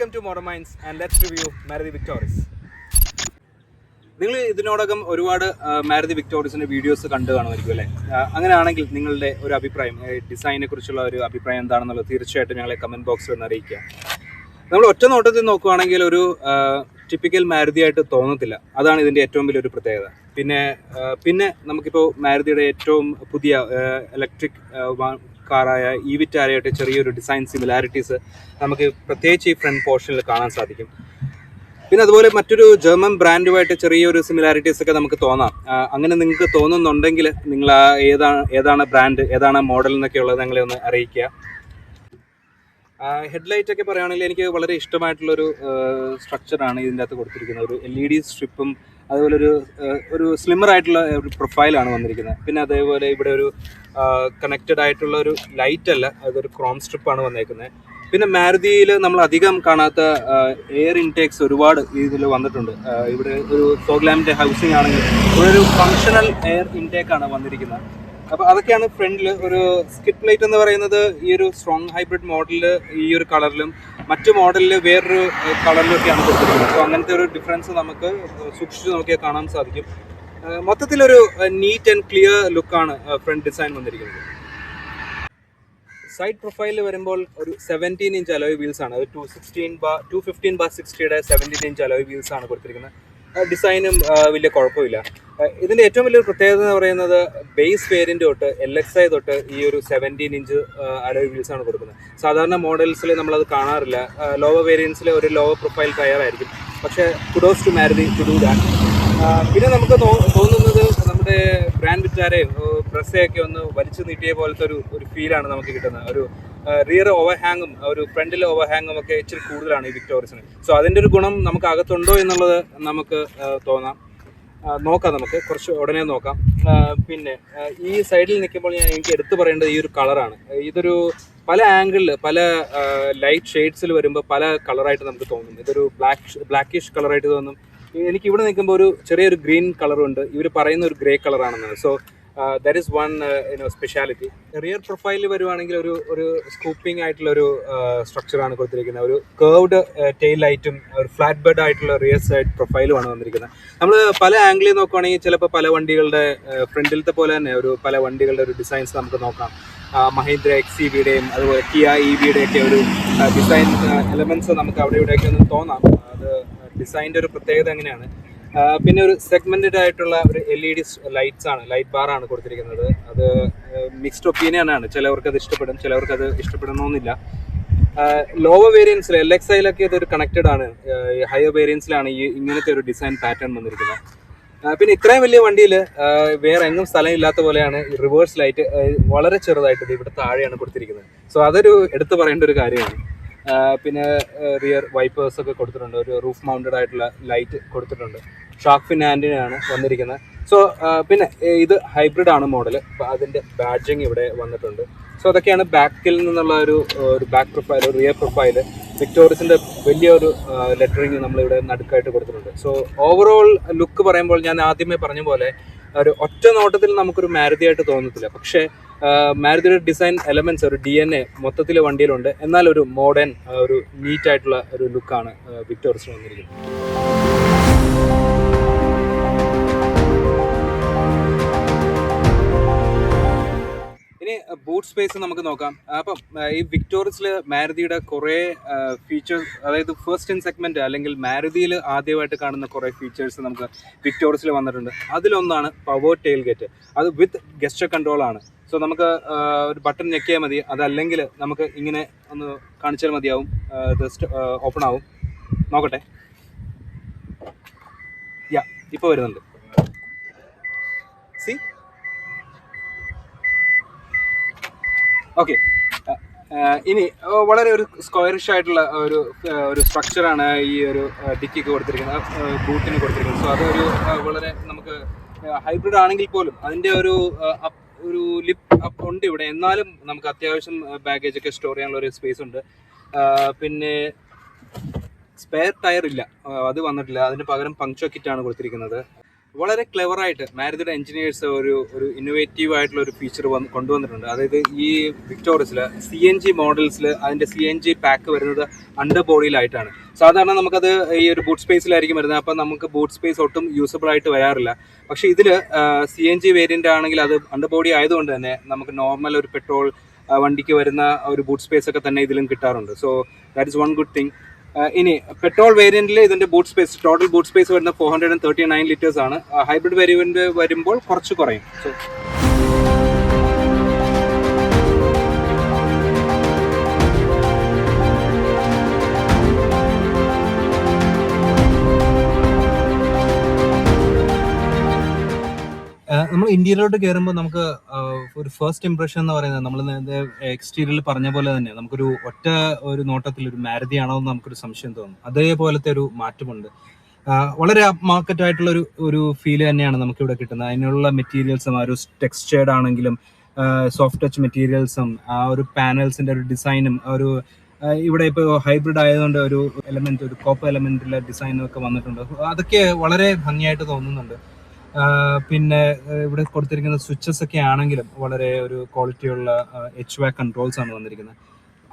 Welcome to Motor Minds and let's review Maruti Victoris. നിങ്ങൾ ഇതിനോടകം ഒരുപാട് മാരുതി വിക്ടോറിയസിന്റെ വീഡിയോസ് കണ്ടു കാണുമായിരിക്കും അല്ലേ? അങ്ങനെയാണെങ്കിൽ നിങ്ങളുടെ ഒരു അഭിപ്രായം, ഡിസൈനെ കുറിച്ചുള്ള ഒരു അഭിപ്രായം എന്താണെന്നുള്ളത് തീർച്ചയായിട്ടും ഞങ്ങളെ കമന്റ് ബോക്സിൽ ഒന്ന് അറിയിക്കുക. നമ്മൾ ഒറ്റ നോട്ടത്തിൽ നോക്കുകയാണെങ്കിൽ ഒരു ടിപ്പിക്കൽ മാരുതി ആയിട്ട് തോന്നത്തില്ല. അതാണ് ഇതിൻ്റെ ഏറ്റവും വലിയൊരു പ്രത്യേകത. പിന്നെ നമുക്കിപ്പോൾ മാരുതിയുടെ ഏറ്റവും പുതിയ ഇലക്ട്രിക് കാറായ ഇവിറ്റാരയായിട്ട് ചെറിയൊരു ഡിസൈൻ സിമിലാരിറ്റീസ് നമുക്ക് പ്രത്യേകിച്ച് ഈ ഫ്രണ്ട് പോർഷനിൽ കാണാൻ സാധിക്കും. പിന്നെ അതുപോലെ മറ്റൊരു ജർമ്മൻ ബ്രാൻഡുമായിട്ട് ചെറിയൊരു സിമിലാരിറ്റീസ് ഒക്കെ നമുക്ക് തോന്നാം. അങ്ങനെ നിങ്ങൾക്ക് തോന്നുന്നുണ്ടെങ്കിൽ നിങ്ങൾ ഏതാണ് ബ്രാൻഡ്, ഏതാണ് മോഡൽ എന്നൊക്കെ ഉള്ളത് ഞങ്ങളെ ഒന്ന് അറിയിക്കുക. ഹെഡ്ലൈറ്റ് ഒക്കെ പറയുകയാണെങ്കിൽ എനിക്ക് വളരെ ഇഷ്ടമായിട്ടുള്ളൊരു സ്ട്രക്ചറാണ് ഇതിൻ്റെ അകത്ത് കൊടുത്തിരിക്കുന്നത്. ഒരു LED സ്ട്രിപ്പും അതുപോലെ ഒരു സ്ലിമ്മർ ആയിട്ടുള്ള ഒരു പ്രൊഫൈലാണ് വന്നിരിക്കുന്നത്. പിന്നെ അതേപോലെ ഇവിടെ ഒരു കണക്റ്റഡ് ആയിട്ടുള്ള ഒരു ലൈറ്റ് അല്ല, അതൊരു ക്രോം സ്ട്രിപ്പാണ് വന്നേക്കുന്നത്. പിന്നെ മാരുതിയിൽ നമ്മൾ അധികം കാണാത്ത എയർ ഇൻടേക്സ് ഒരുപാട് ഇതിൽ വന്നിട്ടുണ്ട്. ഇവിടെ ഒരു ഫോഗ്ലാമിൻ്റെ ഹൗസിംഗ് ആണെങ്കിൽ ഇവിടെ ഒരു ഫങ്ഷണൽ എയർ ഇൻടേക്കാണ് വന്നിരിക്കുന്നത്. അപ്പോൾ അതൊക്കെയാണ് ഫ്രണ്ടിൽ. ഒരു സ്കിഡ് പ്ലേറ്റ് എന്ന് പറയുന്നത് ഈ ഒരു സ്ട്രോങ് ഹൈബ്രിഡ് മോഡലിൽ ഈ ഒരു കളറിലും മറ്റു മോഡലിൽ വേറൊരു കളറിലൊക്കെയാണ് കൊടുത്തിരിക്കുന്നത്. അപ്പോൾ അങ്ങനത്തെ ഒരു ഡിഫറൻസ് നമുക്ക് സൂക്ഷിച്ച് നോക്കിയാൽ കാണാൻ സാധിക്കും. മൊത്തത്തിലൊരു നീറ്റ് ആൻഡ് ക്ലിയർ ലുക്കാണ് ഫ്രണ്ട് ഡിസൈൻ വന്നിരിക്കുന്നത്. സൈഡ് പ്രൊഫൈലിൽ വരുമ്പോൾ ഒരു 17 ഇഞ്ച് അലോയ് വീൽസ് ആണ്. അത് 215/60 17 ഇഞ്ച് അലോയ് വീൽസ് ആണ് കൊടുത്തിരിക്കുന്നത്. ഡിസൈനും വലിയ കുഴപ്പമില്ല. ഇതിൻ്റെ ഏറ്റവും വലിയൊരു പ്രത്യേകത എന്ന് പറയുന്നത് ബേസ് വേരിയൻ്റ് തൊട്ട് LXi തൊട്ട് ഈ ഒരു 17 ഇഞ്ച് അലോയ് വീൽസ് ആണ് കൊടുക്കുന്നത്. സാധാരണ മോഡൽസിൽ നമ്മളത് കാണാറില്ല. ലോവർ വേരിയൻസിൽ ഒരു ലോവർ പ്രൊഫൈൽ ടയർ ആയിരിക്കും. പക്ഷേ kudos to Maruti to do that. പിന്നെ നമുക്ക് തോന്നുന്നത് നമ്മുടെ ഗ്രാൻഡ് വിറ്റാരയും ബ്രസ്സയൊക്കെ ഒന്ന് വലിച്ചു നീട്ടിയ പോലത്തെ ഒരു ഫീലാണ് നമുക്ക് കിട്ടുന്നത്. ഒരു റിയർ ഓവർഹാങ്ങും ഒരു ഫ്രണ്ടിൽ ഓവർഹാങ്ങും ഒക്കെ ഇച്ചിരി കൂടുതലാണ് ഈ വിക്ടോറിയസിന്. സോ അതിൻ്റെ ഒരു ഗുണം നമുക്ക് അകത്തുണ്ടോ എന്നുള്ളത് നമുക്ക് നോക്കാം. നമുക്ക് കുറച്ച് ഉടനെ നോക്കാം. പിന്നെ ഈ സൈഡിൽ നിൽക്കുമ്പോൾ എനിക്ക് എടുത്തു പറയേണ്ടത് ഈ ഒരു കളറാണ്. ഇതൊരു പല ആംഗിളിൽ പല ലൈറ്റ് ഷെയ്ഡ്സിൽ വരുമ്പോൾ പല കളറായിട്ട് നമുക്ക് തോന്നും. ഇതൊരു ബ്ലാക്കിഷ് കളറായിട്ട് തോന്നും. എനിക്ക് ഇവിടെ നിൽക്കുമ്പോൾ ഒരു ചെറിയൊരു ഗ്രീൻ കളറുണ്ട്. ഇവർ പറയുന്ന ഒരു ഗ്രേ കളറാണെന്നാണ്. So that is one speciality. Rear പ്രൊഫൈലിൽ വരുവാണെങ്കിൽ ഒരു സ്കൂപ്പിംഗ് ആയിട്ടുള്ള ഒരു സ്ട്രക്ചറാണ് കൊടുത്തിരിക്കുന്നത്. ഒരു കേർവ്ഡ് ടെയിൽ ലൈറ്റും ഒരു ഫ്ലാറ്റ് ബെഡ് ആയിട്ടുള്ള റിയർ സൈഡ് പ്രൊഫൈലുമാണ് വന്നിരിക്കുന്നത്. നമ്മൾ പല ആംഗിളിൽ നോക്കുകയാണെങ്കിൽ ചിലപ്പോൾ പല വണ്ടികളുടെ ഫ്രണ്ടിലത്തെ പോലെ തന്നെ പല വണ്ടികളുടെ ഒരു ഡിസൈൻസ് നമുക്ക് നോക്കാം. മഹീന്ദ്ര XEVയുടെയും അതുപോലെ കിയ EVയുടെയൊക്കെ ഒരു ഡിസൈൻ എലമെന്റ്സ് നമുക്ക് അവിടെ ഇവിടെയൊക്കെ ഒന്ന് തോന്നാം. അത് ഡിസൈൻ്റെ ഒരു പ്രത്യേകത എങ്ങനെയാണ്. പിന്നെ ഒരു സെഗ്മെന്റഡ് ആയിട്ടുള്ള ഒരു LED ലൈറ്റ്സ് ആണ്, ലൈറ്റ് ബാർ ആണ് കൊടുത്തിരിക്കുന്നത്. അത് മിക്സ്ഡ് ഒപ്പീനിയൻ ആണ്. ചിലവർക്ക് അത് ഇഷ്ടപ്പെടും, ചിലവർക്ക് അത് ഇഷ്ടപ്പെടണമെന്നില്ല. ലോവർ വേരിയൻസിൽ LXiലൊക്കെ ഇതൊരു കണക്റ്റഡ് ആണ്. ഹയർ വേരിയൻസിലാണ് ഇങ്ങനത്തെ ഒരു ഡിസൈൻ പാറ്റേൺ വന്നിരിക്കുന്നത്. പിന്നെ ഇത്രയും വലിയ വണ്ടിയിൽ വേറെ എങ്ങും സ്ഥലം ഇല്ലാത്ത പോലെയാണ് റിവേഴ്സ് ലൈറ്റ് വളരെ ചെറുതായിട്ട് ഇവിടെ താഴെയാണ് കൊടുത്തിരിക്കുന്നത്. സോ അതൊരു എടുത്തു പറയേണ്ട ഒരു കാര്യമാണ്. പിന്നെ റിയർ വൈപ്പേഴ്സ് ഒക്കെ കൊടുത്തിട്ടുണ്ട്. ഒരു റൂഫ് മൗണ്ടഡ് ആയിട്ടുള്ള ലൈറ്റ് കൊടുത്തിട്ടുണ്ട്. ഷാർക്ക് ഫിൻ ആൻറ്റിനയാണ് വന്നിരിക്കുന്നത്. സോ പിന്നെ ഇത് ഹൈബ്രിഡ് ആണ് മോഡൽ. അതിൻ്റെ ബാഡ്ജിങ് ഇവിടെ വന്നിട്ടുണ്ട്. സോ അതൊക്കെയാണ് ബാക്കിൽ നിന്നുള്ള ഒരു ബാക്ക് പ്രൊഫൈൽ, ഒരു റിയർ പ്രൊഫൈൽ. വിക്ടോറിയസിൻ്റെ വലിയൊരു ലെറ്ററിങ് നമ്മളിവിടെ നടുക്കായിട്ട് കൊടുത്തിട്ടുണ്ട്. സോ ഓവറോൾ ലുക്ക് പറയുമ്പോൾ ഞാൻ ആദ്യമേ പറഞ്ഞ പോലെ ഒരു ഒറ്റ നോട്ടത്തിൽ നമുക്കൊരു മാരുതിയായിട്ട് തോന്നത്തില്ല. പക്ഷേ മാരുതിയുടെ ഡിസൈൻ എലമെന്റ്സ്, ഒരു DNA മൊത്തത്തിൽ വണ്ടിയിലുണ്ട്. എന്നാൽ ഒരു മോഡേൺ, ഒരു നീറ്റ് ആയിട്ടുള്ള ഒരു ലുക്കാണ് വിക്ടോറിയസിന് വന്നിരിക്കുന്നത്. ഇനി ബൂട്ട് സ്പേസ് നമുക്ക് നോക്കാം. അപ്പം ഈ വിക്ടോറിയസിൽ മാരുതിയുടെ കുറേ ഫീച്ചേഴ്സ്, അതായത് ഫസ്റ്റ് ഇൻ സെഗ്മെന്റ് അല്ലെങ്കിൽ മാരുതിയിൽ ആദ്യമായിട്ട് കാണുന്ന കുറേ ഫീച്ചേഴ്സ് നമുക്ക് വിക്ടോറിയസിൽ വന്നിട്ടുണ്ട്. അതിലൊന്നാണ് പവർ ടെയിൽ ഗേറ്റ്. അത് വിത്ത് ഗസ്റ്റർ കൺട്രോൾ ആണ്. സോ നമുക്ക് ഒരു ബട്ടൺ ഞെക്കിയാൽ മതി. അതല്ലെങ്കിൽ നമുക്ക് ഇങ്ങനെ ഒന്ന് കാണിച്ചാൽ മതിയാവും. ജസ്റ്റ് ഓപ്പൺ ആവും. നോക്കട്ടെ. ഇപ്പോൾ വരുന്നുണ്ട്. C okay. ഇനി വളരെ ഒരു സ്ക്വയറിഷ് ആയിട്ടുള്ള ഒരു സ്ട്രക്ചറാണ് ഈ ഒരു ഡിക്കിക്ക് കൊടുത്തിരിക്കുന്നത്, ബൂട്ടിന് കൊടുത്തിരിക്കുന്നത്. സോ അതൊരു വളരെ നമുക്ക് ഹൈബ്രിഡ് ആണെങ്കിൽ പോലും അതിൻ്റെ ഒരു ലിപ്പ് അപ്പ് ഉണ്ട് ഇവിടെ. എന്നാലും നമുക്ക് അത്യാവശ്യം ബാഗേജ് ഒക്കെ സ്റ്റോർ ചെയ്യാനുള്ള ഒരു സ്പേസ് ഉണ്ട്. പിന്നെ സ്പെയർ ടയർ ഇല്ല, അത് വന്നിട്ടില്ല. അതിന് പകരം പങ്ക്ചർ കിറ്റാണ് കൊടുത്തിരിക്കുന്നത്. വളരെ ക്ലെവറായിട്ട് മാരുതിയുടെ എഞ്ചിനീയേഴ്സ് ഒരു ഇന്നോവേറ്റീവ് ആയിട്ടുള്ള ഒരു ഫീച്ചർ കൊണ്ടുവന്നിട്ടുണ്ട്. അതായത് ഈ വിക്ടോറിയസിൽ CNG മോഡൽസിൽ അതിൻ്റെ CNG പാക്ക് വരുന്നത് അണ്ടർ ബോഡിയിലായിട്ടാണ്. സാധാരണ നമുക്കത് ഈ ഒരു ബൂട്ട് സ്പേസിലായിരിക്കും വരുന്നത്, അപ്പം നമുക്ക് ബൂട്ട് സ്പേസ് ഒട്ടും യൂസബിൾ ആയിട്ട് വരാറില്ല. പക്ഷേ ഇതിൽ CNG വേരിയൻ്റ് ആണെങ്കിൽ അത് അണ്ടർ ബോഡി ആയതുകൊണ്ട് തന്നെ നമുക്ക് നോർമൽ ഒരു പെട്രോൾ വണ്ടിക്ക് വരുന്ന ഒരു ബൂട്ട് സ്പേസ് ഒക്കെ തന്നെ ഇതിലും കിട്ടാറുണ്ട്. So that is one good thing. ഇനി പെട്രോൾ വേരിയന്റിൽ ഇതിന്റെ boot space total boot space വരുന്ന 439 ലിറ്റേഴ്സ് ആണ്. ഹൈബ്രിഡ് വേരിയന്റ് വരുമ്പോൾ കുറച്ച് കുറയും. സോ നമ്മൾ ഇന്ത്യയിലോട്ട് കയറുമ്പോൾ നമുക്ക് ഒരു ഫസ്റ്റ് ഇംപ്രഷൻ എന്ന് പറയുന്നത് നമ്മൾ എക്സ്റ്റീരിയറിൽ പറഞ്ഞ പോലെ തന്നെ നമുക്കൊരു ഒരു നോട്ടത്തിൽ ഒരു മാരുതി ആണോ എന്ന് നമുക്കൊരു സംശയം തോന്നും. അതേപോലത്തെ ഒരു മാറ്റമുണ്ട്. വളരെ മാർക്കറ്റ് ആയിട്ടുള്ള ഒരു ഫീല് തന്നെയാണ് നമുക്കിവിടെ കിട്ടുന്നത്. അതിനുള്ള മെറ്റീരിയൽസും ആ ഒരു ടെക്സ്ചേർഡ് ആണെങ്കിലും സോഫ്റ്റ് ടച്ച് മെറ്റീരിയൽസും ആ ഒരു പാനൽസിന്റെ ഒരു ഡിസൈനും ഒരു ഇവിടെ ഇപ്പോൾ ഹൈബ്രിഡ് ആയതുകൊണ്ട് ഒരു എലമെന്റ് ഒരു കോപ്പർ എലമെന്റിലെ ഡിസൈനും ഒക്കെ വന്നിട്ടുണ്ട്. അതൊക്കെ വളരെ ഭംഗിയായിട്ട് തോന്നുന്നുണ്ട്. പിന്നെ ഇവിടെ കൊടുത്തിരിക്കുന്ന സ്വിച്ചസ് ഒക്കെ ആണെങ്കിലും വളരെ ഒരു ക്വാളിറ്റിയുള്ള HVAC കൺട്രോൾസ് ആണ് വന്നിരിക്കുന്നത്.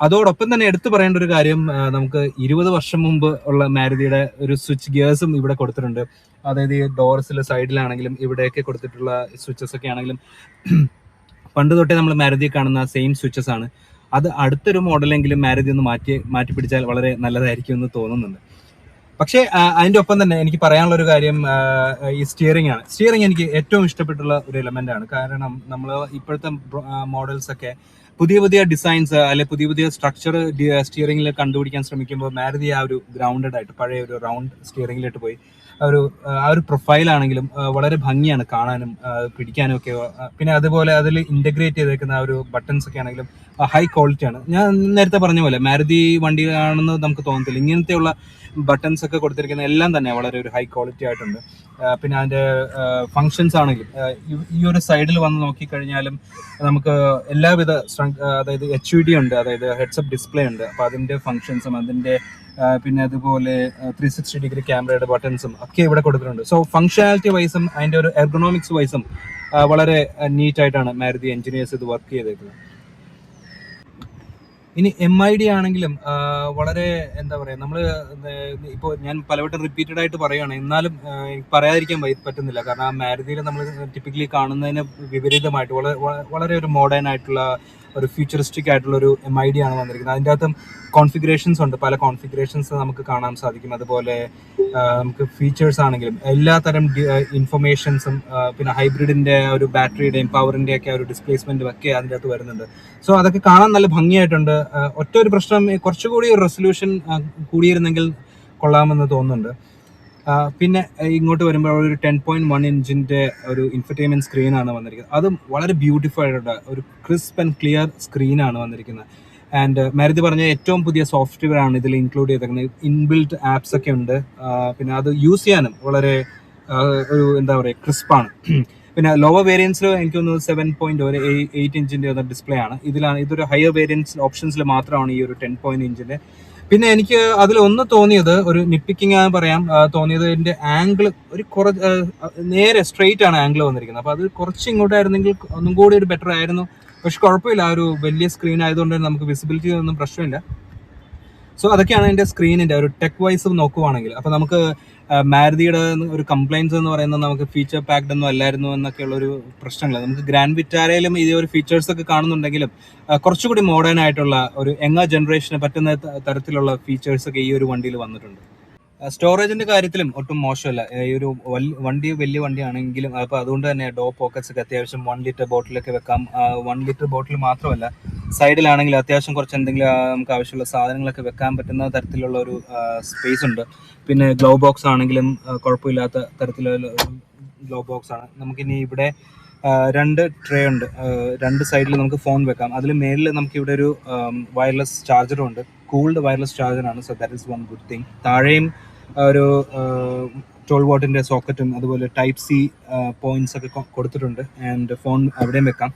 അതോടൊപ്പം തന്നെ എടുത്തു പറയേണ്ട ഒരു കാര്യം, നമുക്ക് 20 വർഷം മുമ്പ് ഉള്ള മാരുതിയുടെ ഒരു സ്വിച്ച് ഗിയേഴ്സും ഇവിടെ കൊടുത്തിട്ടുണ്ട്. അതായത് ഈ ഡോർസിലെ സൈഡിലാണെങ്കിലും ഇവിടെയൊക്കെ കൊടുത്തിട്ടുള്ള സ്വിച്ചസ് ഒക്കെ ആണെങ്കിലും പണ്ട് തൊട്ടേ നമ്മൾ മാരുതി കാണുന്ന സെയിം സ്വിച്ചസ് ആണ്. അത് അടുത്തൊരു മോഡലെങ്കിലും മാരുതി ഒന്ന് മാറ്റി പിടിച്ചാൽ വളരെ നല്ലതായിരിക്കും എന്ന് തോന്നുന്നുണ്ട്. പക്ഷേ അതിൻ്റെ ഒപ്പം തന്നെ എനിക്ക് പറയാനുള്ള ഒരു കാര്യം ഈ സ്റ്റിയറിംഗ് ആണ്. സ്റ്റിയറിംഗ് എനിക്ക് ഏറ്റവും ഇഷ്ടപ്പെട്ടുള്ള ഒരു എലമെന്റ് ആണ്. കാരണം നമ്മൾ ഇപ്പോഴത്തെ മോഡൽസ് ഒക്കെ പുതിയ ഡിസൈൻസ് അല്ലെ പുതിയ സ്ട്രക്ചർ സ്റ്റിയറിംഗിൽ കണ്ടുപിടിക്കാൻ ശ്രമിക്കുമ്പോൾ മാരുതി ആ ഒരു ഗ്രൗണ്ടഡ് ആയിട്ട് പഴയ ഒരു റൗണ്ട് സ്റ്റിയറിംഗിലോട്ട് പോയി ആ ഒരു പ്രൊഫൈലാണെങ്കിലും വളരെ ഭംഗിയാണ് കാണാനും പിടിക്കാനും ഒക്കെ. പിന്നെ അതുപോലെ അതിൽ ഇന്റഗ്രേറ്റ് ചെയ്തേക്കുന്ന ആ ഒരു ബട്ടൺസ് ഒക്കെ ആണെങ്കിലും ഹൈ ക്വാളിറ്റി ആണ്. ഞാൻ നേരത്തെ പറഞ്ഞ പോലെ മാരുതി വണ്ടിയാണെന്ന് നമുക്ക് തോന്നത്തില്ല. ഇങ്ങനത്തെയുള്ള ബട്ടൺസ് ഒക്കെ കൊടുത്തിരിക്കുന്ന എല്ലാം തന്നെ വളരെ ഒരു ഹൈ ക്വാളിറ്റി ആയിട്ടുണ്ട്. പിന്നെ അതിന്റെ ഫങ്ഷൻസ് ആണെങ്കിലും ഈ ഒരു സൈഡിൽ വന്ന് നോക്കിക്കഴിഞ്ഞാലും നമുക്ക് എല്ലാവിധ അതായത് HUD ഉണ്ട്, അതായത് ഹെഡ്സപ്പ് ഡിസ്പ്ലേ ഉണ്ട്. അപ്പൊ അതിന്റെ ഫങ്ഷൻസും അതിന്റെ പിന്നെ അതുപോലെ 360 ഡിഗ്രി ക്യാമറയുടെ ബട്ടൺസും ഒക്കെ ഇവിടെ കൊടുത്തിട്ടുണ്ട്. സോ ഫങ്ഷനാലിറ്റി വൈസും അതിന്റെ ഒരു എർഗണോമിക്സ് വൈസും വളരെ നീറ്റ് ആയിട്ടാണ് മാരുതി എഞ്ചിനീയേഴ്സ് ഇത് വർക്ക് ചെയ്തേക്കുന്നത്. ഇനി MID ആണെങ്കിലും വളരെ എന്താ പറയുക, നമ്മൾ ഇപ്പോൾ ഞാൻ പലവട്ടം റിപ്പീറ്റഡ് ആയിട്ട് പറയുകയാണ്, എന്നാലും പറയാതിരിക്കാൻ പറ്റുന്നില്ല. കാരണം ആ മാരുതിയിൽ നമ്മൾ ടിപ്പിക്കലി കാണുന്നതിന് വിപരീതമായിട്ട് വളരെ ഒരു മോഡേൺ ആയിട്ടുള്ള ഒരു ഫ്യൂച്ചറിസ്റ്റിക് ആയിട്ടുള്ള ഒരു MID ആണ് വന്നിരിക്കുന്നത്. അതിൻ്റെ അകത്തും കോൺഫിഗറേഷൻസ് ഉണ്ട്, പല കോൺഫിഗറേഷൻസ് നമുക്ക് കാണാൻ സാധിക്കും. അതുപോലെ നമുക്ക് ഫീച്ചേഴ്സ് ആണെങ്കിലും എല്ലാത്തരം ഇൻഫർമേഷൻസും പിന്നെ ഹൈബ്രിഡിന്റെ ഒരു ബാറ്ററിയുടെയും പവറിന്റെ ഒക്കെ ഒരു ഡിസ്പ്ലേസ്മെന്റും ഒക്കെ അതിൻ്റെ അകത്ത് വരുന്നുണ്ട്. സോ അതൊക്കെ കാണാൻ നല്ല ഭംഗിയായിട്ടുണ്ട്. ഒറ്റ ഒരു പ്രശ്നം, കുറച്ചുകൂടി ഒരു റെസൊല്യൂഷൻ കൂടിയിരുന്നെങ്കിൽ കൊള്ളാമെന്ന് തോന്നുന്നുണ്ട്. പിന്നെ ഇങ്ങോട്ട് വരുമ്പോൾ ഒരു 10.1 ഇഞ്ചിന്റെ ഒരു ഇൻഫർടൈൻമെന്റ് സ്ക്രീനാണ് വന്നിരിക്കുന്നത്. അതും വളരെ ബ്യൂട്ടിഫുൾ ആയിട്ടുള്ള ഒരു ക്രിസ്പ് ആൻഡ് ക്ലിയർ സ്ക്രീനാണ് വന്നിരിക്കുന്നത്. ആൻഡ് മാരുതി പറഞ്ഞ ഏറ്റവും പുതിയ സോഫ്റ്റ്വെയർ ആണ് ഇതിൽ ഇൻക്ലൂഡ് ചെയ്തേക്കുന്നത്. ഇൻബിൽറ്റ് ആപ്സ് ഒക്കെ ഉണ്ട്. പിന്നെ അത് യൂസ് ചെയ്യാനും വളരെ ഒരു എന്താ പറയുക ക്രിസ്പാണ്. പിന്നെ ലോവർ വേരിയൻസിൽ എനിക്ക് തോന്നുന്നു 7.8 ഇഞ്ചിന്റെ ഡിസ്പ്ലേ ആണ്. ഇതൊരു ഹയർ വേരിയൻസ് ഓപ്ഷൻസിൽ മാത്രമാണ് ഈ ഒരു 10 ഇഞ്ചിന്റെ. പിന്നെ എനിക്ക് അതിൽ ഒന്ന് തോന്നിയത്, ഒരു നിപ്പിക്കിങ് ആണെന്ന് പറയാം, തോന്നിയത് ഇതിന്റെ ആംഗിൾ നേരെ സ്ട്രെയിറ്റ് ആണ് ആംഗിൾ വന്നിരിക്കുന്നത്. അപ്പൊ അത് കുറച്ച് ഇങ്ങോട്ടായിരുന്നെങ്കിൽ ഒന്നും കൂടി ഒരു ബെറ്റർ ആയിരുന്നു. പക്ഷെ കുഴപ്പമില്ല, ആ ഒരു വലിയ സ്ക്രീൻ ആയതുകൊണ്ട് നമുക്ക് വിസിബിലിറ്റി ഒന്നും പ്രശ്നമില്ല. സോ അതൊക്കെയാണ് എൻ്റെ സ്ക്രീനിന്റെ ഒരു ടെക് വൈസ് നോക്കുവാണെങ്കിൽ. അപ്പൊ നമുക്ക് മാരുതിയുടെ ഒരു കംപ്ലൈൻസ് എന്ന് പറയുന്നത് നമുക്ക് ഫീച്ചർ പാക്ഡ് ഒന്നും അല്ലായിരുന്നു എന്നൊക്കെയുള്ള ഒരു പ്രശ്നങ്ങൾ. നമുക്ക് ഗ്രാൻഡ് വിറ്റാരയിലും ഇതേ ഒരു ഫീച്ചേഴ്സ് ഒക്കെ കാണുന്നുണ്ടെങ്കിലും കുറച്ചുകൂടി മോഡേൺ ആയിട്ടുള്ള ഒരു യങ്ങർ ജനറേഷന് പറ്റുന്ന തരത്തിലുള്ള ഫീച്ചേഴ്സ് ഒക്കെ ഈ ഒരു വണ്ടിയിൽ വന്നിട്ടുണ്ട്. സ്റ്റോറേജിന്റെ കാര്യത്തിലും ഒട്ടും മോശമല്ല. ഈ ഒരു വണ്ടി വലിയ വണ്ടിയാണെങ്കിലും അപ്പോൾ അതുകൊണ്ട് തന്നെ ഡോ പോക്കറ്റ്സ് ഒക്കെ അത്യാവശ്യം 1 ലിറ്റർ ബോട്ടിലൊക്കെ വെക്കാം. 1 ലിറ്റർ ബോട്ടിൽ മാത്രമല്ല, സൈഡിലാണെങ്കിൽ അത്യാവശ്യം കുറച്ച് എന്തെങ്കിലും നമുക്ക് ആവശ്യമുള്ള സാധനങ്ങളൊക്കെ വെക്കാൻ പറ്റുന്ന തരത്തിലുള്ള ഒരു സ്പേസ് ഉണ്ട്. പിന്നെ ഗ്ലോ ബോക്സ് ആണെങ്കിലും കുഴപ്പമില്ലാത്ത തരത്തിലുള്ള ഗ്ലോ ബോക്സ് ആണ്. നമുക്കിനി ഇവിടെ 2 ട്രേ ഉണ്ട്. 2 സൈഡിൽ നമുക്ക് ഫോൺ വെക്കാം. അതിൽ മേലിൽ നമുക്ക് ഇവിടെ ഒരു വയർലെസ് ചാർജറും ഉണ്ട്. കൂൾഡ് വയർലെസ് ചാർജറാണ്. So that is one good thing. താഴെയും ഒരു 12 വാട്ടിന്റെ സോക്കറ്റും അതുപോലെ ടൈപ്പ് സി പോയിന്റ്സ് ഒക്കെ കൊടുത്തിട്ടുണ്ട്. ആൻഡ് ഫോൺ അവിടെയും വെക്കാം.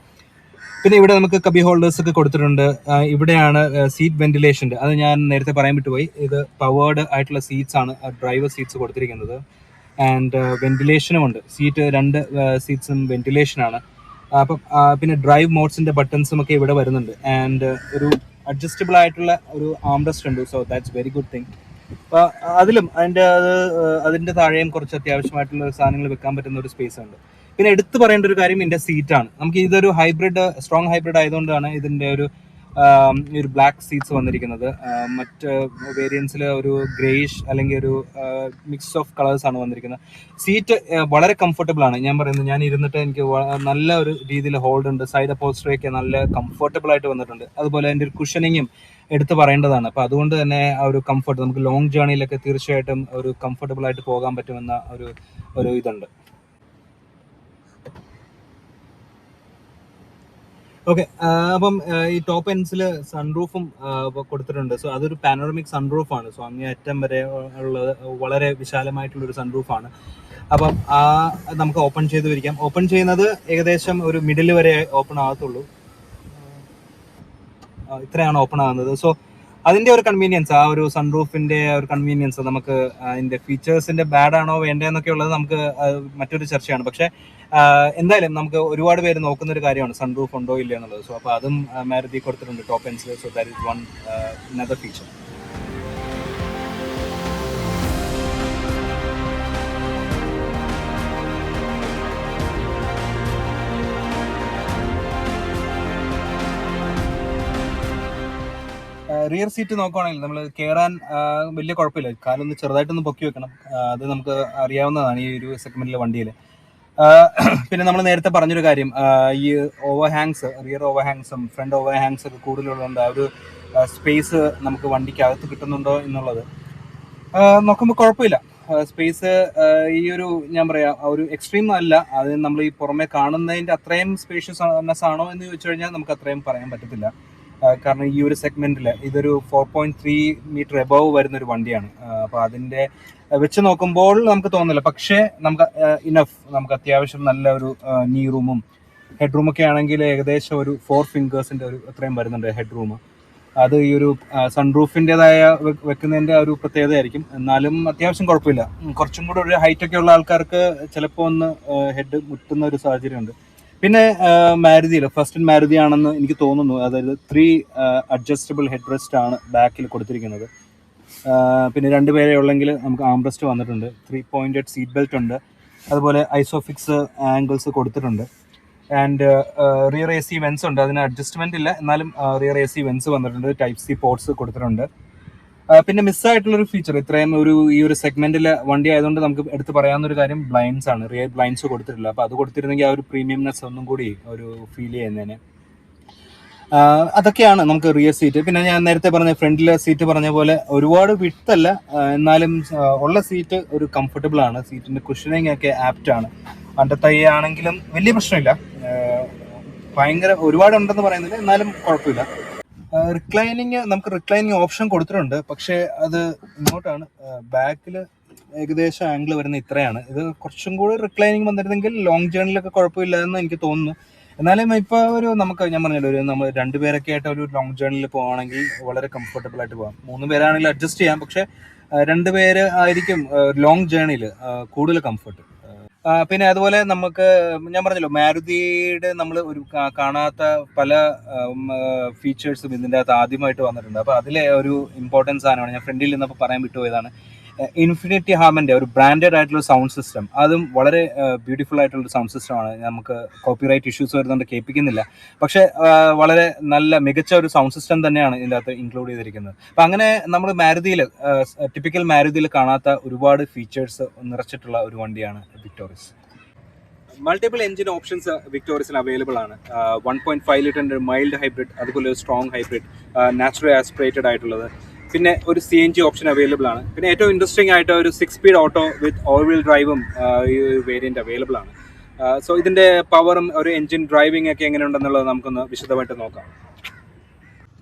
പിന്നെ ഇവിടെ നമുക്ക് കബി ഹോൾഡേഴ്സ് ഒക്കെ കൊടുത്തിട്ടുണ്ട്. ഇവിടെയാണ് സീറ്റ് വെന്റിലേഷൻ്റെ, അത് ഞാൻ നേരത്തെ പറയാൻ വിട്ടുപോയി. ഇത് പവേർഡ് ആയിട്ടുള്ള സീറ്റ്സ് ആണ്, ഡ്രൈവർ സീറ്റ്സ് കൊടുത്തിരിക്കുന്നത്. ആൻഡ് വെന്റിലേഷനും ഉണ്ട്. രണ്ട് സീറ്റ്സും വെന്റിലേഷനാണ്. അപ്പം പിന്നെ ഡ്രൈവ് മോഡ്സിൻ്റെ ബട്ടൺസും ഒക്കെ ഇവിടെ വരുന്നുണ്ട്. ആൻഡ് ഒരു അഡ്ജസ്റ്റബിൾ ആയിട്ടുള്ള ഒരു ആംറെസ്റ്റ് ഉണ്ട്. So that's very good thing. അപ്പോൾ അതിലും അതിൻ്റെ താഴെയും കുറച്ച് അത്യാവശ്യമായിട്ടുള്ള സാധനങ്ങൾ വെക്കാൻ പറ്റുന്ന ഒരു സ്പേസ് ഉണ്ട്. പിന്നെ എടുത്തു പറയേണ്ട ഒരു കാര്യം ഇതിൻ്റെ സീറ്റാണ്. നമുക്ക് ഇതൊരു സ്ട്രോങ് ഹൈബ്രിഡ് ആയതുകൊണ്ടാണ് ഇതിൻ്റെ ഒരു ബ്ലാക്ക് സീറ്റ്സ് വന്നിരിക്കുന്നത്. മറ്റ് വേരിയൻസിൽ ഒരു ഗ്രേയിഷ് അല്ലെങ്കിൽ ഒരു മിക്സ് ഓഫ് കളേഴ്സ് ആണ് വന്നിരിക്കുന്നത്. സീറ്റ് വളരെ കംഫർട്ടബിൾ ആണ്. ഞാൻ പറയുന്നത്, ഞാൻ ഇരുന്നിട്ട് എനിക്ക് നല്ല ഒരു രീതിയിൽ ഹോൾഡ് ഉണ്ട്. സൈഡ് അപ്പോൾസ്റ്ററി ഒക്കെ നല്ല കംഫർട്ടബിൾ ആയിട്ട് വന്നിട്ടുണ്ട്. അതുപോലെ അതിൻ്റെ ഒരു കുഷനിങ്ങും എടുത്ത് പറയേണ്ടതാണ്. അപ്പോൾ അതുകൊണ്ട് തന്നെ ആ ഒരു കംഫർട്ട്, നമുക്ക് ലോങ് ജേർണിയിലൊക്കെ തീർച്ചയായിട്ടും ഒരു കംഫർട്ടബിൾ ആയിട്ട് പോകാൻ പറ്റുമെന്ന ഒരു ഇതുണ്ട്. ഓക്കെ, അപ്പം ഈ ടോപ്പ് എൻഡ്സിൽ സൺറൂഫും കൊടുത്തിട്ടുണ്ട്. സോ അതൊരു പാനോറമിക് സൺറൂഫ് ആണ്. സോ അങ്ങേ അറ്റം വരെ ഉള്ളത് വളരെ വിശാലമായിട്ടുള്ളൊരു സൺറൂഫാണ്. അപ്പം നമുക്ക് ഓപ്പൺ ചെയ്ത് വരിക്കാം. ഓപ്പൺ ചെയ്യുന്നത് ഏകദേശം ഒരു മിഡിൽ വരെ ഓപ്പൺ ആകത്തുള്ളൂ. ഇത്രയാണ് ഓപ്പൺ ആകുന്നത്. സോ അതിൻ്റെ ഒരു കൺവീനിയൻസ്, ആ ഒരു സൺറൂഫിൻ്റെ ഒരു കൺവീനിയൻസ്, നമുക്ക് അതിൻ്റെ ഫീച്ചേഴ്സിൻ്റെ ബാഡാണോ വേണ്ടതെന്നൊക്കെ ഉള്ളത് നമുക്ക് മറ്റൊരു ചർച്ചയാണ്. പക്ഷേ എന്തായാലും നമുക്ക് ഒരുപാട് പേര് നോക്കുന്ന ഒരു കാര്യമാണ് സൺറൂഫ് ഉണ്ടോ ഇല്ല എന്നുള്ളത്. സോ അപ്പോൾ അതും മാരുതി കൊടുത്തിട്ടുണ്ട് ടോപ്പ് എൻഡ്സിൽ. So that is one another feature. Rear seat നോക്കുകയാണെങ്കിൽ നമ്മൾ കയറാൻ വലിയ കുഴപ്പമില്ല. കാലൊന്ന് ചെറുതായിട്ടൊന്ന് പൊക്കി വെക്കണം. അത് നമുക്ക് അറിയാവുന്നതാണ് ഈ ഒരു സെഗ്മെന്റിലെ വണ്ടിയിൽ. പിന്നെ നമ്മൾ നേരത്തെ പറഞ്ഞൊരു കാര്യം, ഈ റിയർ ഓവർ ഹാങ്സും ഫ്രണ്ട് ഓവർ ഹാങ്സ് ഒക്കെ കൂടുതലുള്ളതുകൊണ്ട് ആ ഒരു സ്പേസ് നമുക്ക് വണ്ടിക്കകത്ത് കിട്ടുന്നുണ്ടോ എന്നുള്ളത് നോക്കുമ്പോൾ കുഴപ്പമില്ല. സ്പേസ് ഈ ഒരു ഞാൻ പറയാം ഒരു എക്സ്ട്രീം അല്ല. അത് നമ്മൾ ഈ പുറമെ കാണുന്നതിൻ്റെ അത്രയും സ്പേഷ്യസ്നെസ് ആണോ എന്ന് ചോദിച്ചു കഴിഞ്ഞാൽ നമുക്ക് അത്രയും പറയാൻ പറ്റത്തില്ല. കാരണം ഈ ഒരു സെഗ്മെന്റിൽ ഇതൊരു 4.3 മീറ്റർ എബവ് വരുന്നൊരു വണ്ടിയാണ്. അപ്പോൾ അതിൻ്റെ വെച്ച് നോക്കുമ്പോൾ നമുക്ക് തോന്നില്ല. പക്ഷേ നമുക്ക് നമുക്ക് അത്യാവശ്യം നല്ല ഒരു നീ റൂമും ഹെഡ് റൂമൊക്കെ ആണെങ്കിൽ ഏകദേശം ഒരു 4 ഫിംഗേഴ്സിൻ്റെ ഒരു അത്രയും വരുന്നുണ്ട് ഹെഡ് റൂം. അത് ഈ ഒരു സൺറൂഫിൻ്റെതായ വെക്കുന്നതിൻ്റെ ഒരു പ്രത്യേകതയായിരിക്കും. എന്നാലും അത്യാവശ്യം കുഴപ്പമില്ല. കുറച്ചും കൂടെ ഒരു ഹൈറ്റ് ഒക്കെ ഉള്ള ആൾക്കാർക്ക് ചിലപ്പോൾ ഒന്ന് ഹെഡ് മുട്ടുന്ന ഒരു സാഹചര്യമുണ്ട്. പിന്നെ മാരുതിയിൽ ഫസ്റ്റ് മാരുതി ആണെന്ന് എനിക്ക് തോന്നുന്നു. അതായത് 3 അഡ്ജസ്റ്റബിൾ ഹെഡ് റെസ്റ്റ് ആണ് ബാക്കിൽ കൊടുത്തിരിക്കുന്നത്. പിന്നെ 2 പേരെ ഉള്ളെങ്കിൽ നമുക്ക് ആംറെസ്റ്റ് വന്നിട്ടുണ്ട്. 3 പോയിന്റഡ് സീറ്റ് ബെൽറ്റ് ഉണ്ട്. അതുപോലെ ഐസോഫിക്സ് ആംഗിൾസ് കൊടുത്തിട്ടുണ്ട്. ആൻഡ് റിയർ AC വെൻസ് ഉണ്ട്. അതിന് അഡ്ജസ്റ്റ്മെന്റ് ഇല്ല, എന്നാലും റിയർ AC വെൻസ് വന്നിട്ടുണ്ട്. ടൈപ്പ് C പോർട്സ് കൊടുത്തിട്ടുണ്ട്. പിന്നെ മിസ്സായിട്ടുള്ളൊരു ഫീച്ചർ, ഇത്രയും ഈ ഒരു സെഗ്മെന്റിലെ വണ്ടി ആയതുകൊണ്ട് നമുക്ക് എടുത്ത് പറയാവുന്ന ഒരു കാര്യം ബ്ലൈൻഡ്സ് ആണ്. റിയർ ബ്ലൈൻഡ്സ് കൊടുത്തിട്ടില്ല. അപ്പോൾ അത് കൊടുത്തിരുന്നെങ്കിൽ ആ ഒരു പ്രീമിയംനെസ് ഒന്നും കൂടി ഒരു ഫീൽ ചെയ്യുന്നതിന്. അതൊക്കെയാണ് നമുക്ക് റിയർ സീറ്റ്. പിന്നെ ഞാൻ നേരത്തെ പറഞ്ഞ ഫ്രണ്ടിലെ സീറ്റ് പറഞ്ഞ പോലെ ഒരുപാട് വിഡ്ത്തല്ല, എന്നാലും ഉള്ള സീറ്റ് ഒരു കംഫർട്ടബിൾ ആണ്. സീറ്റിന്റെ കുഷനിങ് ഒക്കെ ആപ്റ്റ് ആണ്. അണ്ടത്തൈ ആണെങ്കിലും വലിയ പ്രശ്നമില്ല. ഭയങ്കര ഒരുപാടുണ്ടെന്ന് പറയുന്നില്ല, എന്നാലും കുഴപ്പമില്ല. നമുക്ക് റിക്ലൈനിങ് ഓപ്ഷൻ കൊടുത്തിട്ടുണ്ട്. പക്ഷേ അത് ഇങ്ങോട്ടാണ്. ബാക്കിൽ ഏകദേശം ആംഗിൾ വരുന്ന ഇത്രയാണ്. ഇത് കുറച്ചും കൂടി റിക്ലൈനിങ് വന്നിരുന്നെങ്കിൽ ലോങ് ജേർണിലൊക്കെ കുഴപ്പമില്ല എന്ന് എനിക്ക് തോന്നുന്നു. എന്നാലും ഇപ്പോൾ നമുക്ക് ഞാൻ പറഞ്ഞല്ലോ, നമ്മൾ 2 പേരൊക്കെ ആയിട്ട് ഒരു ലോങ് ജേർണിയിൽ പോവുകയാണെങ്കിൽ വളരെ കംഫർട്ടബിൾ ആയിട്ട് പോകാം. 3 പേരാണെങ്കിൽ അഡ്ജസ്റ്റ് ചെയ്യാം. പക്ഷേ 2 പേര് ആയിരിക്കും ലോങ് ജേർണിയിൽ കൂടുതൽ കംഫർട്ട്. പിന്നെ അതുപോലെ നമുക്ക് ഞാൻ പറഞ്ഞല്ലോ, മാരുതിയുടെ നമ്മൾ ഒരു കാണാത്ത പല ഫീച്ചേഴ്സും ഇതിൻ്റെ അകത്ത് ആദ്യമായിട്ട് വന്നിട്ടുണ്ട്. അപ്പോൾ അതിലെ ഒരു ഇമ്പോർട്ടൻസ് സാധനമാണ് ഞാൻ ഫ്രണ്ടിൽ നിന്നപ്പോൾ പറയാൻ വിട്ടുപോയതാണ്. ഇൻഫിനിറ്റി ഹാമിൻ്റെ ഒരു ബ്രാൻഡഡ് ആയിട്ടുള്ള സൗണ്ട് സിസ്റ്റം, അതും വളരെ ബ്യൂട്ടിഫുൾ ആയിട്ടുള്ള സൗണ്ട് സിസ്റ്റമാണ്. നമുക്ക് കോപ്പിറൈറ്റ് ഇഷ്യൂസ് വരുന്നുണ്ട്, കേൾപ്പിക്കുന്നില്ല. പക്ഷേ വളരെ നല്ല മികച്ച ഒരു സൗണ്ട് സിസ്റ്റം തന്നെയാണ് ഇതിൻ്റെ അകത്ത് ഇൻക്ലൂഡ് ചെയ്തിരിക്കുന്നത്. അപ്പം അങ്ങനെ നമ്മൾ ടിപ്പിക്കൽ മാരുതിയിൽ കാണാത്ത ഒരുപാട് ഫീച്ചേഴ്സ് നിറച്ചിട്ടുള്ള ഒരു വണ്ടിയാണ് വിക്ടോറിയസ്. മൾട്ടിപ്പിൾ എഞ്ചിൻ ഓപ്ഷൻസ് വിക്ടോറിയസിൽ അവൈലബിൾ ആണ്. 1.5 ലിറ്ററിൻ്റെ മൈൽഡ് ഹൈബ്രിഡ്, അതുപോലെ ഒരു സ്ട്രോങ് ഹൈബ്രിഡ്, നാച്ചുറൽ ആസ്പിറേറ്റഡ് ആയിട്ടുള്ളത്, പിന്നെ ഒരു CNG ഓപ്ഷൻ അവൈലബിൾ ആണ്. പിന്നെ ഏറ്റവും ഇൻട്രസ്റ്റിംഗ് ആയിട്ട് ഒരു 6 speed auto with all wheel ഡ്രൈവും ഈ വേരിയന്റ് അവൈലബിൾ ആണ്. സോ ഇതിന്റെ പവറും ഒരു എഞ്ചിൻ ഡ്രൈവിംഗ് ഒക്കെ എങ്ങനെയുണ്ടെന്നുള്ളത് നമുക്കൊന്ന് വിശദമായിട്ട് നോക്കാം.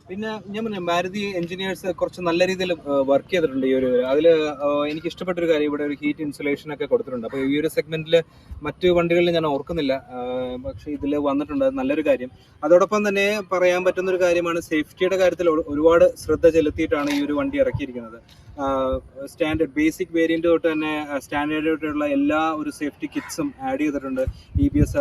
പിന്നെ ഞാൻ പറഞ്ഞ മാരുതി എഞ്ചിനീയേഴ്സ് കുറച്ച് നല്ല രീതിയിൽ വർക്ക് ചെയ്തിട്ടുണ്ട് ഈ ഒരു അതിൽ. എനിക്ക് ഇഷ്ടപ്പെട്ടൊരു കാര്യം, ഇവിടെ ഒരു ഹീറ്റ് ഇൻസുലേഷൻ ഒക്കെ കൊടുത്തിട്ടുണ്ട്. അപ്പോൾ ഈ ഒരു സെഗ്മെന്റിൽ മറ്റു വണ്ടികളിൽ ഞാൻ ഓർക്കുന്നില്ല, പക്ഷേ ഇതിൽ വന്നിട്ടുണ്ട്. അത് നല്ലൊരു കാര്യം. അതോടൊപ്പം തന്നെ പറയാൻ പറ്റുന്ന ഒരു കാര്യമാണ്, സേഫ്റ്റിയുടെ കാര്യത്തിൽ ഒരുപാട് ശ്രദ്ധ ചെലുത്തിയിട്ടാണ് ഈ ഒരു വണ്ടി ഇറക്കിയിരിക്കുന്നത്. സ്റ്റാൻഡേർഡ് ബേസിക് വേരിയൻ്റ് തൊട്ട് തന്നെ സ്റ്റാൻഡേർഡായിട്ടുള്ള എല്ലാ ഒരു സേഫ്റ്റി കിറ്റ്സും ആഡ് ചെയ്തിട്ടുണ്ട്. EBS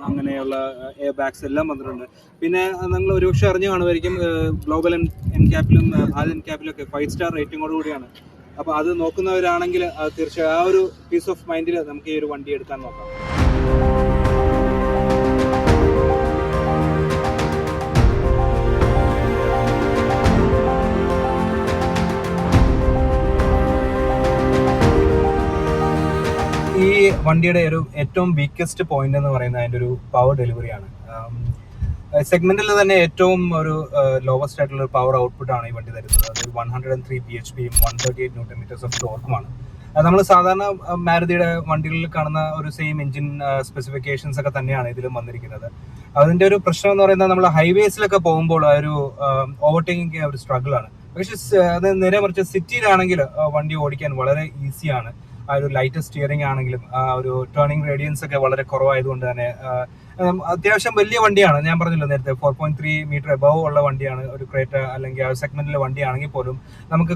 അങ്ങനെയുള്ള എയർ ബാഗ്സ് എല്ലാം വന്നിട്ടുണ്ട്. പിന്നെ നിങ്ങൾ ഒരുപക്ഷെ അറിഞ്ഞു കാണുമായിരിക്കും, ഗ്ലോബൽ എൻക്യാപ്പിലും ഭാരത് എൻക്യാപ്പിലും ഒക്കെ 5 സ്റ്റാർ റേറ്റിംഗോട് കൂടിയാണ്. അപ്പോൾ അത് നോക്കുന്നവരാണെങ്കിൽ തീർച്ചയായും ആ ഒരു പീസ് ഓഫ് മൈൻഡിൽ നമുക്ക് ഈ ഒരു വണ്ടി എടുക്കാൻ നോക്കാം. ഈ വണ്ടിയുടെ ഒരു ഏറ്റവും വീക്കസ്റ്റ് പോയിന്റ് എന്ന് പറയുന്നത് അതിൻ്റെ ഒരു പവർ ഡെലിവറിയാണ്. സെഗ്മെന്റിൽ തന്നെ ഏറ്റവും ഒരു ലോവസ്റ്റ് ആയിട്ടുള്ള ഒരു പവർ ഔട്ട്പുട്ട് ആണ് ഈ വണ്ടി തരുന്നത്. അത് 103 bhp 138 Nm ഓഫ് ടോർക്കുമാണ്. നമ്മൾ സാധാരണ മാരുതിയുടെ വണ്ടികളിൽ കാണുന്ന ഒരു സെയിം എഞ്ചിൻ സ്പെസിഫിക്കേഷൻസ് ഒക്കെ തന്നെയാണ് ഇതിലും വന്നിരിക്കുന്നത്. അതിന്റെ ഒരു പ്രശ്നം എന്ന് പറയുന്നത് നമ്മൾ ഹൈവേസിലൊക്കെ പോകുമ്പോൾ ഒരു ഓവർടേക്കിംഗ് ഒരു സ്ട്രഗിൾ ആണ്. പക്ഷെ അത് നേരെ മറിച്ച് സിറ്റിയിലാണെങ്കിൽ വണ്ടി ഓടിക്കാൻ വളരെ ഈസിയാണ്. ആ ഒരു ലൈറ്റ് സ്റ്റിയറിംഗ് ആണെങ്കിലും ആ ഒരു ടേണിംഗ് റേഡിയൻസ് ഒക്കെ വളരെ കുറവായതുകൊണ്ട് തന്നെ അത്യാവശ്യം വലിയ വണ്ടിയാണ്. ഞാൻ പറഞ്ഞല്ലോ നേരത്തെ 4.3 മീറ്റർ എബവ് ഉള്ള വണ്ടിയാണ്. ഒരു ക്രേറ്റ അല്ലെങ്കിൽ ആ സെഗ്മെന്റിലെ വണ്ടിയാണെങ്കിൽ പോലും നമുക്ക്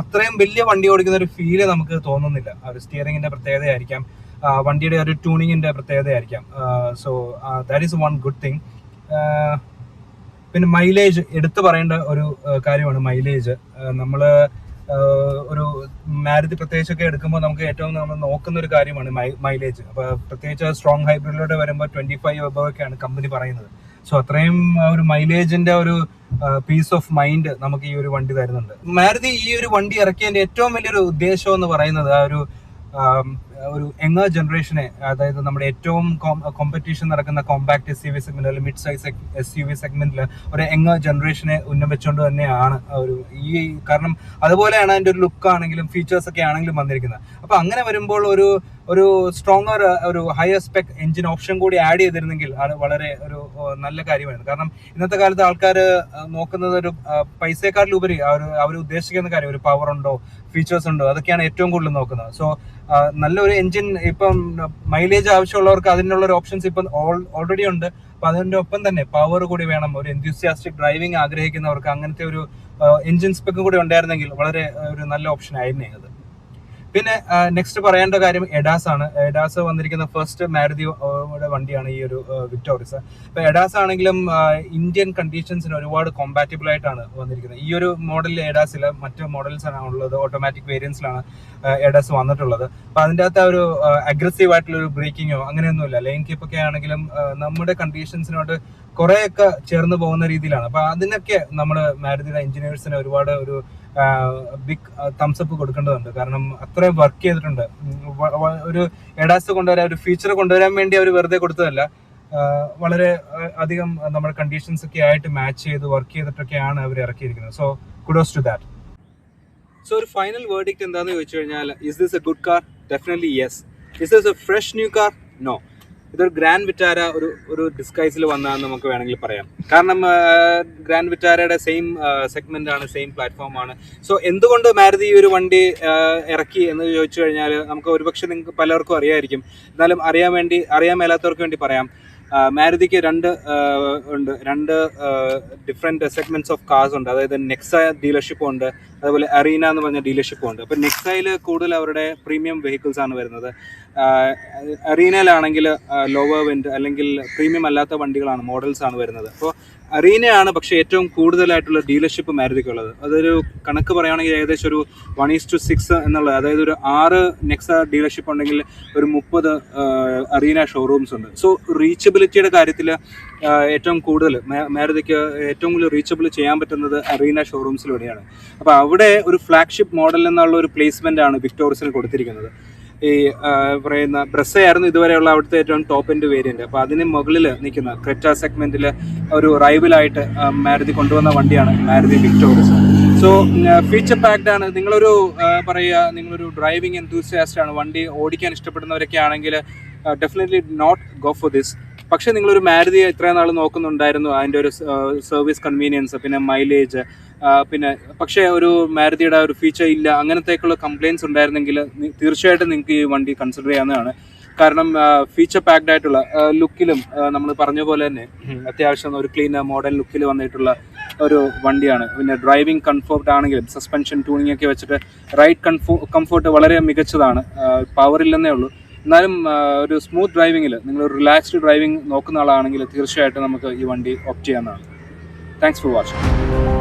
അത്രയും വലിയ വണ്ടി ഓടിക്കുന്ന ഒരു ഫീല് നമുക്ക് തോന്നുന്നില്ല. ഒരു സ്റ്റിയറിംഗിന്റെ പ്രത്യേകതയായിരിക്കാം, വണ്ടിയുടെ ഒരു ട്യൂണിങ്ങിന്റെ പ്രത്യേകതയായിരിക്കാം. So that is one good thing. പിന്നെ മൈലേജ് എടുത്തു പറയേണ്ട ഒരു കാര്യമാണ് മൈലേജ്. നമ്മൾ ഒരു മാരുതി പ്രത്യേകിച്ചൊക്കെ എടുക്കുമ്പോൾ നമുക്ക് ഏറ്റവും നമ്മൾ നോക്കുന്ന ഒരു കാര്യമാണ് മൈലേജ്. അപ്പോൾ പ്രത്യേകിച്ച് സ്ട്രോങ് ഹൈബ്രിഡിലൂടെ വരുമ്പോൾ 25 above ഒക്കെയാണ് കമ്പനി പറയുന്നത്. സോ അത്രയും ഒരു മൈലേജിന്റെ ഒരു പീസ് ഓഫ് മൈൻഡ് നമുക്ക് ഈ ഒരു വണ്ടി തരുന്നുണ്ട്. മാരുതി ഈ ഒരു വണ്ടി ഇറക്കിയതിന്റെ ഏറ്റവും വലിയൊരു ഉദ്ദേശം എന്ന് പറയുന്നത് ആ ഒരു യങ്ങർ ജനറേഷനെ, അതായത് നമ്മുടെ ഏറ്റവും കോമ്പറ്റീഷൻ നടക്കുന്ന കോമ്പാക്ട് SUV സെഗ്മെന്റ് അല്ലെങ്കിൽ മിഡ് സൈസ് SUV സെഗ്മെന്റിൽ ഒരു യങ്ങർ ജനറേഷനെ ഉന്നം വെച്ചുകൊണ്ട് തന്നെയാണ് ഒരു കാരണം അതുപോലെയാണ് അതിന്റെ ഒരു ലുക്ക് ആണെങ്കിലും ഫീച്ചേഴ്സ് ഒക്കെ ആണെങ്കിലും വന്നിരിക്കുന്നത്. അപ്പൊ അങ്ങനെ വരുമ്പോൾ ഒരു സ്ട്രോങ്ങർ ഒരു ഹയർ സ്പെക് എഞ്ചിൻ ഓപ്ഷൻ കൂടി ആഡ് ചെയ്തിരുന്നെങ്കിൽ അത് വളരെ ഒരു നല്ല കാര്യമായിരുന്നു. കാരണം ഇന്നത്തെ കാലത്ത് ആൾക്കാർ നോക്കുന്നത് ഒരു പൈസയെക്കാട്ടിലുപരി അവർ ഉദ്ദേശിക്കുന്ന കാര്യം ഒരു പവർ ഉണ്ടോ, ഫീച്ചേഴ്സ് ഉണ്ടോ, അതൊക്കെയാണ് ഏറ്റവും കൂടുതൽ നോക്കുന്നത്. സോ നല്ലൊരു എഞ്ചിൻ ഇപ്പം മൈലേജ് ആവശ്യമുള്ളവർക്ക് അതിനുള്ള ഒരു ഓപ്ഷൻസ് ഇപ്പം ഓൾറെഡി ഉണ്ട്. അപ്പൊ അതിന്റെ ഒപ്പം തന്നെ പവർ കൂടി വേണം. ഒരു എന്തൂസിയാസ്റ്റിക് ഡ്രൈവിംഗ് ആഗ്രഹിക്കുന്നവർക്ക് അങ്ങനത്തെ ഒരു എഞ്ചിൻ സ്പെക്കും കൂടി ഉണ്ടായിരുന്നെങ്കിൽ വളരെ ഒരു നല്ല ഓപ്ഷൻ ആയിരുന്നേ അത്. പിന്നെ നെക്സ്റ്റ് പറയേണ്ട കാര്യം എഡാസ് ആണ്. എഡാസ് വന്നിരിക്കുന്ന ഫസ്റ്റ് മാരുതിയുടെ വണ്ടിയാണ് ഈ ഒരു വിക്ടോറിയസ്. ഇപ്പൊ എഡാസ് ആണെങ്കിലും ഇന്ത്യൻ കണ്ടീഷൻസിന് ഒരുപാട് കോമ്പാറ്റബിൾ ആയിട്ടാണ് വന്നിരിക്കുന്നത്. ഈ ഒരു മോഡലിൽ എഡാസിൽ മറ്റു മോഡൽസ് ആണ് ഉള്ളത്, ഓട്ടോമാറ്റിക് വേരിയൻസിലാണ് എഡാസ് വന്നിട്ടുള്ളത്. അപ്പൊ അതിൻ്റെ അകത്ത് ഒരു അഗ്രസീവ് ആയിട്ടുള്ള ഒരു ബ്രേക്കിങ്ങോ അങ്ങനെയൊന്നുമില്ല. ലൈൻ കീപ്പ് ഒക്കെ ആണെങ്കിലും നമ്മുടെ കണ്ടീഷൻസിനോട് കുറെയൊക്കെ ചേർന്ന് പോകുന്ന രീതിയിലാണ്. അപ്പൊ അതിനൊക്കെ നമ്മൾ മാരുതിയുടെ എഞ്ചിനീയേഴ്സിന് ഒരുപാട് ഒരു ബിഗ് തംസപ്പ് കൊടുക്കേണ്ടതുണ്ട്. കാരണം അത്രയും വർക്ക് ചെയ്തിട്ടുണ്ട്. ഒരു എഡാസ് കൊണ്ടുവരാൻ, ഒരു ഫീച്ചർ കൊണ്ടുവരാൻ വേണ്ടി അവർ വെറുതെ കൊടുത്തതല്ല, വളരെ അധികം നമ്മുടെ കണ്ടീഷൻസ് ഒക്കെ ആയിട്ട് മാച്ച് ചെയ്ത് വർക്ക് ചെയ്തിട്ടൊക്കെയാണ് അവർ ഇറക്കിയിരിക്കുന്നത്. So kudos to that. So ഒരു ഫൈനൽ വേർഡിക്റ്റ് എന്താണെന്ന് ചോദിച്ചു കഴിഞ്ഞാൽ, is this a good car? Definitely yes. Is this a fresh new car? No. ഇതൊരു ഗ്രാൻഡ് വിറ്റാര ഒരു ഡിസ്കൈസിൽ വന്നതെന്ന് നമുക്ക് വേണമെങ്കിൽ പറയാം. കാരണം ഗ്രാൻഡ് വിറ്റാരയുടെ സെയിം സെഗ്മെന്റ് ആണ്, സെയിം പ്ലാറ്റ്ഫോം ആണ്. സോ എന്തുകൊണ്ട് മാരുതി ഈ ഒരു വണ്ടി ഇറക്കി എന്ന് ചോദിച്ചു കഴിഞ്ഞാൽ നമുക്ക് ഒരുപക്ഷെ നിങ്ങൾക്ക് പലർക്കും അറിയാമായിരിക്കും. എന്നാലും അറിയാൻ മേലാത്തവർക്ക് വേണ്ടി പറയാം. മാരുതിക്ക് രണ്ട് ഡിഫറെൻറ്റ് സെഗ്മെന്റ്സ് ഓഫ് കാർസ് ഉണ്ട്. അതായത് നെക്സ ഡീലർഷിപ്പും ഉണ്ട്, അതുപോലെ അറീന എന്ന് പറഞ്ഞ ഡീലർഷിപ്പും ഉണ്ട്. അപ്പോൾ നെക്സയിൽ കൂടുതൽ അവരുടെ പ്രീമിയം വെഹിക്കിൾസ് ആണ് വരുന്നത്. അറീനയിലാണെങ്കിൽ ലോവർ വെന്റ് അല്ലെങ്കിൽ പ്രീമിയം അല്ലാത്ത വണ്ടികളാണ്, മോഡൽസ് ആണ് വരുന്നത്. അപ്പോൾ അറീനയാണ് പക്ഷേ ഏറ്റവും കൂടുതലായിട്ടുള്ള ഡീലർഷിപ്പ് മാരുതിക്കുള്ളത്. അതൊരു കണക്ക് പറയുകയാണെങ്കിൽ ഏകദേശം ഒരു 1:6 എന്നുള്ളത്. അതായത് ഒരു 6 നെക്സ ഡീലർഷിപ്പ് ഉണ്ടെങ്കിൽ ഒരു 30 അറീന ഷോറൂംസ് ഉണ്ട്. സോ റീച്ചബിലിറ്റിയുടെ കാര്യത്തിൽ ഏറ്റവും കൂടുതൽ മാരുതിക്ക് ഏറ്റവും കൂടുതൽ റീച്ചബിൾ ചെയ്യാൻ പറ്റുന്നത് അറീന ഷോറൂംസിലൂടെയാണ്. അപ്പോൾ അവിടെ ഒരു ഫ്ലാഗ്ഷിപ്പ് മോഡൽ എന്നുള്ള ഒരു പ്ലേസ്മെന്റ് ആണ് വിക്ടോറിയസിന് കൊടുത്തിരിക്കുന്നത്. ഈ പറയുന്ന ബ്രസ്സയായിരുന്നു ഇതുവരെയുള്ള അവിടുത്തെ ഏറ്റവും ടോപ്പ് എൻഡ് വേരിയന്റ്. അപ്പോൾ അതിന് മുകളിൽ നിൽക്കുന്ന ക്രെറ്റ സെഗ്മെന്റിൽ ഒരു റൈവലായിട്ട് മാരുതി കൊണ്ടുവന്ന വണ്ടിയാണ് Maruti Victoris. So feature packed ആണ്. നിങ്ങളൊരു ഡ്രൈവിംഗ് എന്തൂസിയാസ്റ്റ് ആണ്, വണ്ടി ഓടിക്കാൻ ഇഷ്ടപ്പെടുന്നവരൊക്കെ ആണെങ്കിൽ definitely not go for this. പക്ഷേ നിങ്ങളൊരു മാരുതി ഇത്രയും നാൾ നോക്കുന്നുണ്ടായിരുന്നു, അതിൻ്റെ ഒരു സർവീസ് കൺവീനിയൻസ്, പിന്നെ മൈലേജ്, പിന്നെ പക്ഷേ ഒരു മാരുതിയുടെ ഒരു ഫീച്ചർ ഇല്ല, അങ്ങനത്തേക്കുള്ള കംപ്ലയിൻസ് ഉണ്ടായിരുന്നെങ്കിൽ തീർച്ചയായിട്ടും നിങ്ങൾക്ക് ഈ വണ്ടി കൺസിഡർ ചെയ്യാവുന്നതാണ്. കാരണം ഫീച്ചർ പാക്ഡ് ആയിട്ടുള്ള ലുക്കിലും നമ്മൾ പറഞ്ഞ പോലെ തന്നെ അത്യാവശ്യം ഒരു ക്ലീൻ മോഡൽ ലുക്കിൽ വന്നിട്ടുള്ള ഒരു വണ്ടിയാണ്. പിന്നെ ഡ്രൈവിംഗ് കംഫോർട്ട് ആണെങ്കിലും സസ്പെൻഷൻ ട്യൂണിംഗ് ഒക്കെ വെച്ചിട്ട് റൈഡ് കംഫോർട്ട് വളരെ മികച്ചതാണ്. പവർ ഇല്ലെന്നേ ഉള്ളൂ, എന്നാലും ഒരു സ്മൂത്ത് ഡ്രൈവിങ്ങിൽ നിങ്ങൾ റിലാക്സ്ഡ് ഡ്രൈവിംഗ് നോക്കുന്ന ആളാണെങ്കിൽ തീർച്ചയായിട്ടും നമുക്ക് ഈ വണ്ടി ഓപ്റ്റ് ചെയ്യാവുന്നതാണ്. Thanks for watching.